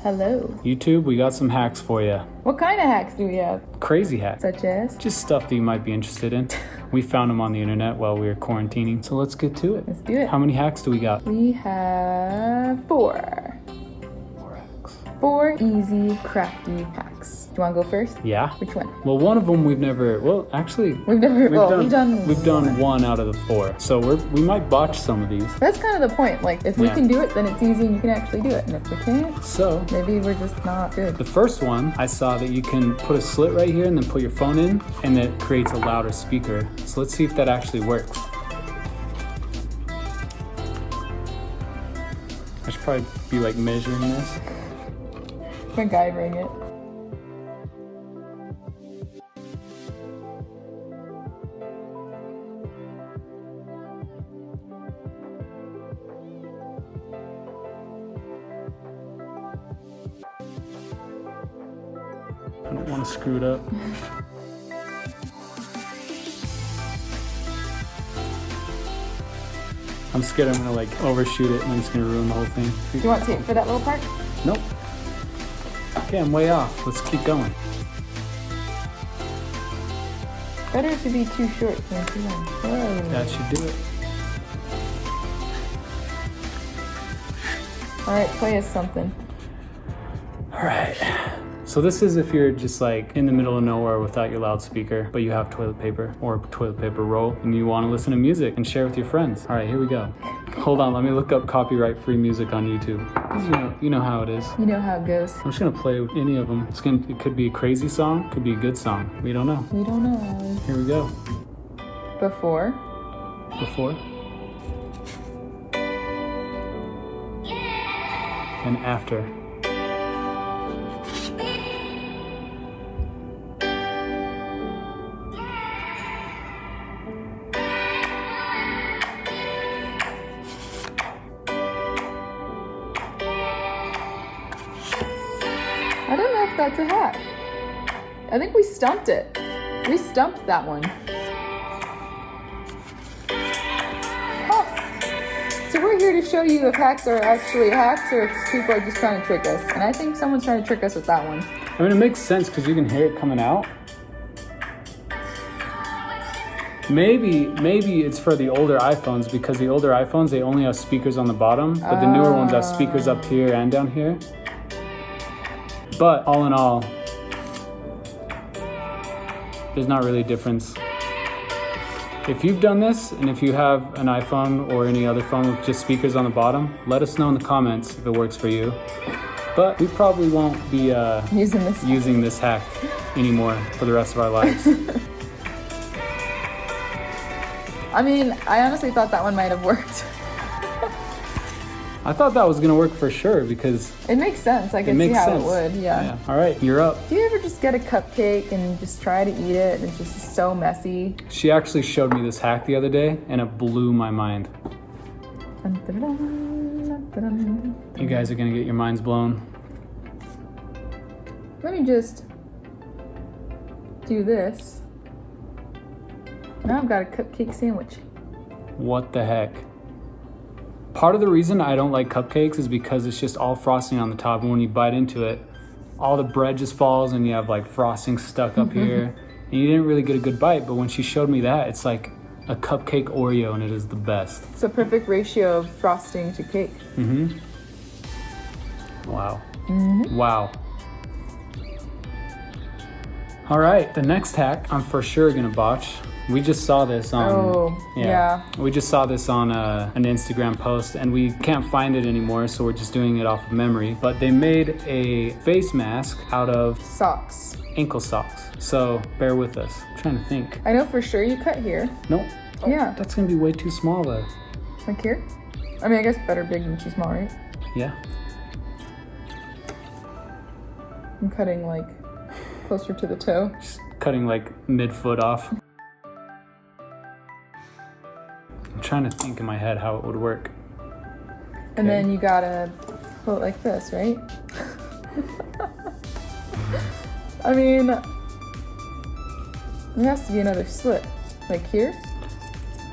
Hello. YouTube, we got some hacks for you. What kind of hacks do we have? Crazy hacks. Such as? Just stuff that you might be interested in. We found them on the internet while we were quarantining. So let's get to it. Let's do it. How many hacks do we got? We have 4. 4 hacks. 4 easy, crafty hacks. Do you want to go first? Yeah. Which one? Well, one of them we've never, well, actually, We've done 1 out of the 4. So we might botch some of these. That's kind of the point. Like, if we can do it, then it's easy and you can actually do it. And if we can't, so maybe we're just not good. The first one, I saw that you can put a slit right here and then put your phone in, and it creates a louder speaker. So let's see if that actually works. I should probably be like measuring this. MacGyvering it. I don't want to screw it up. I'm scared I'm gonna like overshoot it and then it's gonna ruin the whole thing. Do you want tape for that little part? Nope. Okay, I'm way off. Let's keep going. Better to be too short than too long. Whoa. That should do it. Alright, play us something. Alright. So this is if you're just like in the middle of nowhere without your loudspeaker, but you have toilet paper or toilet paper roll and you want to listen to music and share with your friends. All right, here we go. Hold on, let me look up copyright-free music on YouTube. 'Cause you know how it is. You know how it goes. I'm just gonna play any of them. It could be a crazy song, could be a good song. We don't know. We don't know. Here we go. Before. And after. I don't know if that's a hack. I think we stumped it. We stumped that one. Oh. So we're here to show you if hacks are actually hacks or if people are just trying to trick us. And I think someone's trying to trick us with that one. I mean, it makes sense because you can hear it coming out. Maybe it's for the older iPhones because the older iPhones, they only have speakers on the bottom, but the newer ones have speakers up here and down here. But all in all, there's not really a difference. If you've done this, and if you have an iPhone or any other phone with just speakers on the bottom, let us know in the comments if it works for you. But we probably won't be using this hack anymore for the rest of our lives. I mean, I honestly thought that one might have worked. I thought that was gonna work for sure because it makes sense. I can see how it would. Yeah. All right, you're up. Do you ever just get a cupcake and just try to eat it and it's just so messy? She actually showed me this hack the other day and it blew my mind. You guys are gonna get your minds blown. Let me just do this. Now I've got a cupcake sandwich. What the heck? Part of the reason I don't like cupcakes is because it's just all frosting on the top, and when you bite into it, all the bread just falls and you have like frosting stuck up here, and you didn't really get a good bite. But when she showed me that, it's like a cupcake Oreo and it is the best. It's a perfect ratio of frosting to cake. Wow. Wow. All right, the next hack I'm for sure gonna botch. We just saw this on we just saw this on an Instagram post and we can't find it anymore, so we're just doing it off of memory. But they made a face mask out of socks. Ankle socks. So bear with us. I'm trying to think. I know for sure you cut here. Nope. Oh, yeah. That's gonna be way too small though. Like here? I mean, I guess better big than too small, right? Yeah. I'm cutting like closer to the toe. Just cutting like mid-foot off. I'm trying to think in my head how it would work. And then you gotta pull it like this, right? I mean, there has to be another slit. Like here?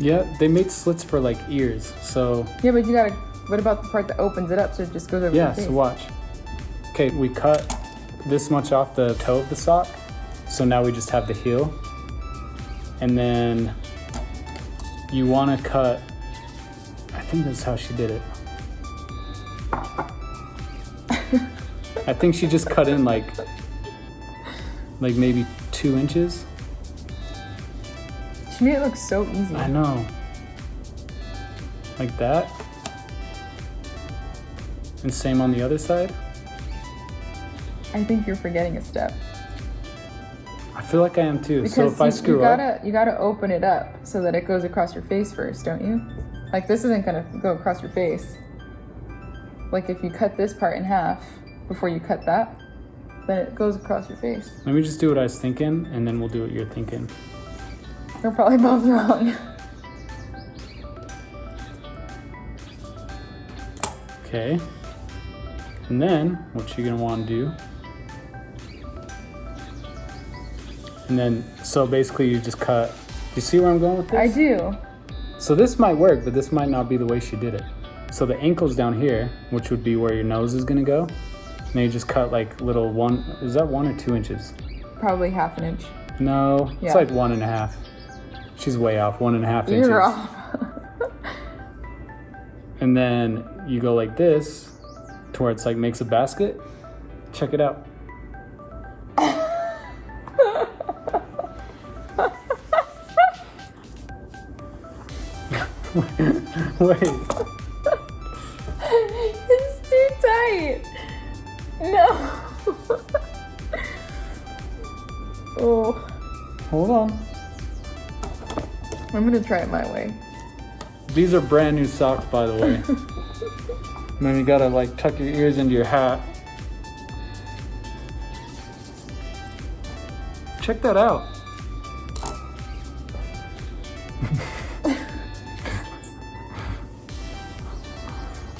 Yeah, they made slits for like ears, so... Yeah, but you gotta... What about the part that opens it up so it just goes over yeah, the face? so watch. Okay, we cut this much off the toe of the sock. So now we just have the heel. And then you want to cut, I think that's how she did it. I think she just cut in like maybe 2 inches. She made it look so easy. I know. Like that. And same on the other side. I think you're forgetting a step. I feel like I am too. Because so if I screw up, you gotta open it up so that it goes across your face first, don't you? Like this isn't gonna go across your face. Like if you cut this part in half before you cut that, then it goes across your face. let me just do what I was thinking, and then we'll do what you're thinking. We're probably both wrong. Okay. And then what you're gonna want to do. And then, so basically you just cut. Do you see where I'm going with this? I do. So this might work, but this might not be the way she did it. So the ankle's down here, which would be where your nose is gonna go. And you just cut like little is that 1 or 2 inches? Probably half an inch. No, Yeah. it's like 1.5. She's way off, 1.5 inches. You're off. And then you go like this, to where it's like makes a basket. Check it out. Wait. It's too tight. No. Oh. Hold on. I'm gonna try it my way. These are brand new socks, by the way. And then you gotta like tuck your ears into your hat. Check that out.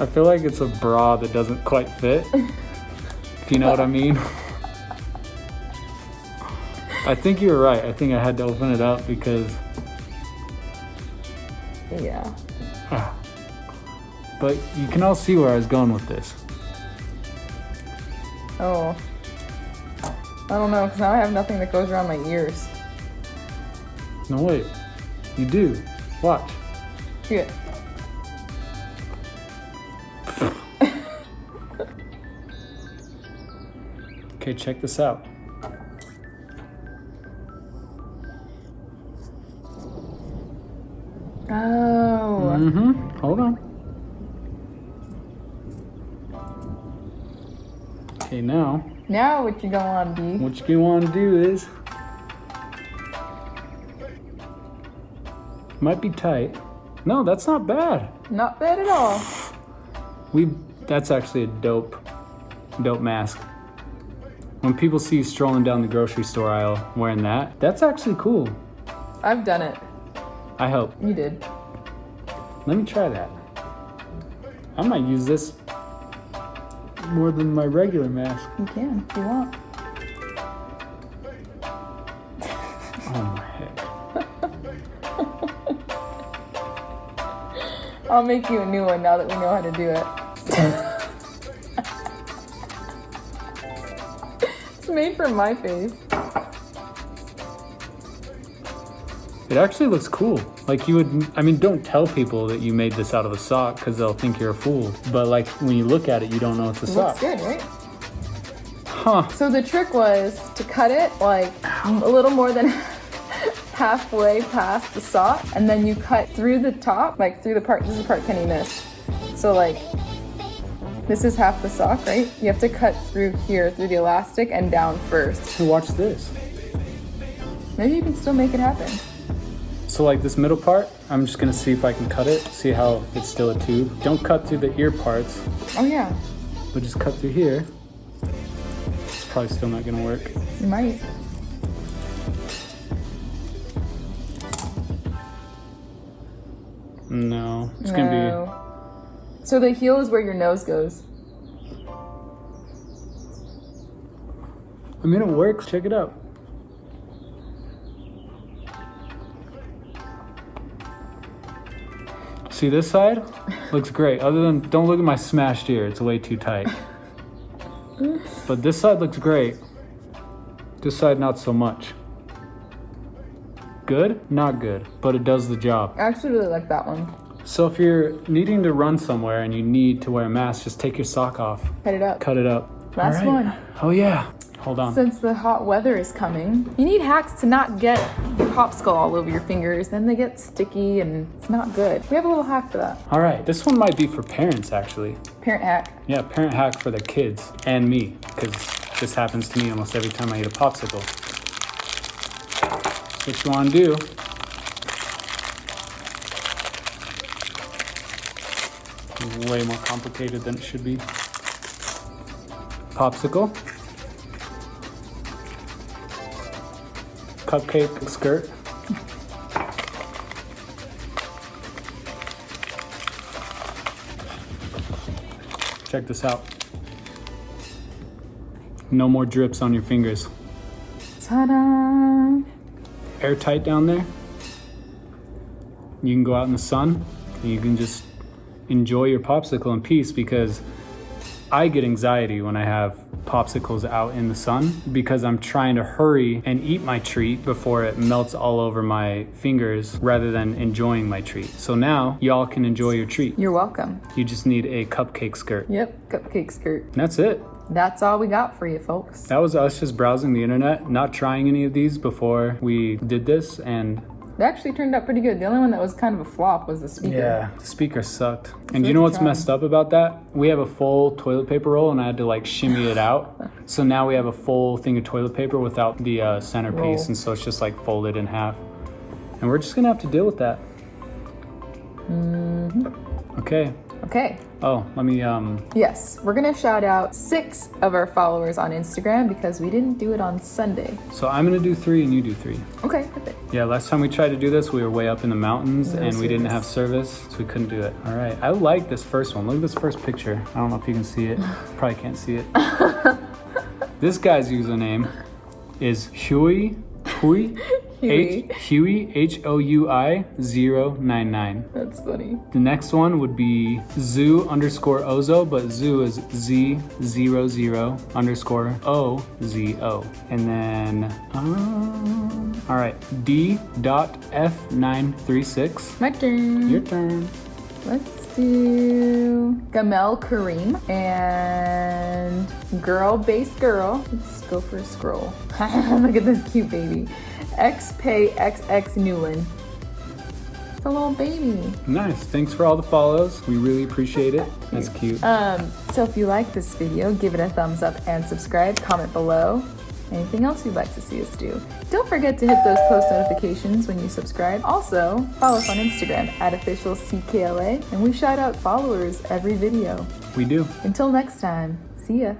I feel like it's a bra that doesn't quite fit, if you know what I mean. I think you're right. I think I had to open it up because, Yeah. but you can all see where I was going with this. Oh. I don't know, because now I have nothing that goes around my ears. No, wait. You do. Watch. Good. Okay, check this out. Oh. Hold on. Okay, now, Now what you gonna want to do? what you want to do is, might be tight. No, that's not bad. Not bad at all. That's actually a dope mask. When people see you strolling down the grocery store aisle wearing that, that's actually cool. I've done it. I hope. You did. Let me try that. I might use this more than my regular mask. You can if you want. Oh my heck. I'll make you a new one now that we know how to do it. It's made for my face. It actually looks cool. Like don't tell people that you made this out of a sock because they'll think you're a fool. But like when you look at it, you don't know it's a It sock. looks good, right? Huh. So the trick was to cut it like a little more than halfway past the sock, and then you cut through the top, like through the part, this is the part Kenny missed. So like, this is half the sock, right? You have to cut through here, through the elastic and down first. So watch this. Maybe you can still make it happen. So like this middle part, I'm just gonna see if I can cut it, see how it's still a tube. Don't cut through the ear parts, Oh yeah, but just cut through here. It's probably still not gonna work. you might. No, it's gonna No. So the heel is where your nose goes. be, it works, check it out. See this side? Looks great. Other than, don't look at my smashed ear, it's way too tight. But this side looks great. This side, not so much. Good? Not good, but it does the job. I actually really like that one. So if you're needing to run somewhere and you need to wear a mask, just take your sock off. Cut it up. Cut it up. Last All right. one. Oh yeah. Hold on. Since the hot weather is coming, you need hacks to not get your popsicle all over your fingers. Then they get sticky and it's not good. We have a little hack for that. All right, this one might be for parents actually. Parent hack. Yeah, parent hack for their kids and me, because this happens to me almost every time I eat a popsicle. So what you want to do, way more complicated than it should be. Popsicle. Cupcake skirt. Check this out. No more drips on your fingers. Ta-da! Airtight down there. You can go out in the sun and you can just enjoy your popsicle in peace, because I get anxiety when I have popsicles out in the sun because I'm trying to hurry and eat my treat before it melts all over my fingers rather than enjoying my treat. So now y'all can enjoy your treat. You're welcome. You just need a cupcake skirt. Yep, cupcake skirt. And that's it. That's all we got for you, folks. That was us just browsing the internet, not trying any of these before we did this, and They actually turned out pretty good. The only one that was kind of a flop was the speaker. yeah, the speaker sucked. And do you know what's messed up about that? We have a full toilet paper roll and I had to like shimmy it out. So now we have a full thing of toilet paper without the centerpiece, Roll. and so it's just like folded in half. And we're just gonna have to deal with that. Okay. Okay. Oh, let me Yes, we're gonna shout out 6 of our followers on Instagram because we didn't do it on Sunday. so I'm gonna do 3 and you do 3. Okay, perfect. Yeah, last time we tried to do this, we were way up in the mountains No and we didn't service. have service, so we couldn't do it. All right, I like this first one. Look at this first picture. I don't know if you can see it. Probably can't see it. This guy's username is Huey, Huey. H-O-U-I 099. That's funny. The next one would be zoo_ozo, but zoo is Z00_OZO. And then, all right, D.F936. My turn. Your turn. Let's do Gamel Kareem and Girl Base Girl. Let's go for a scroll. Look at this cute baby. XPayXX Newland. It's a little baby. Nice. Thanks for all the follows. We really appreciate it. That's cute. So if you like this video, give it a thumbs up and subscribe. Comment below. Anything else you'd like to see us do. Don't forget to hit those post notifications when you subscribe. Also, follow us on Instagram at officialckla, and we shout out followers every video. We do. Until next time, see ya.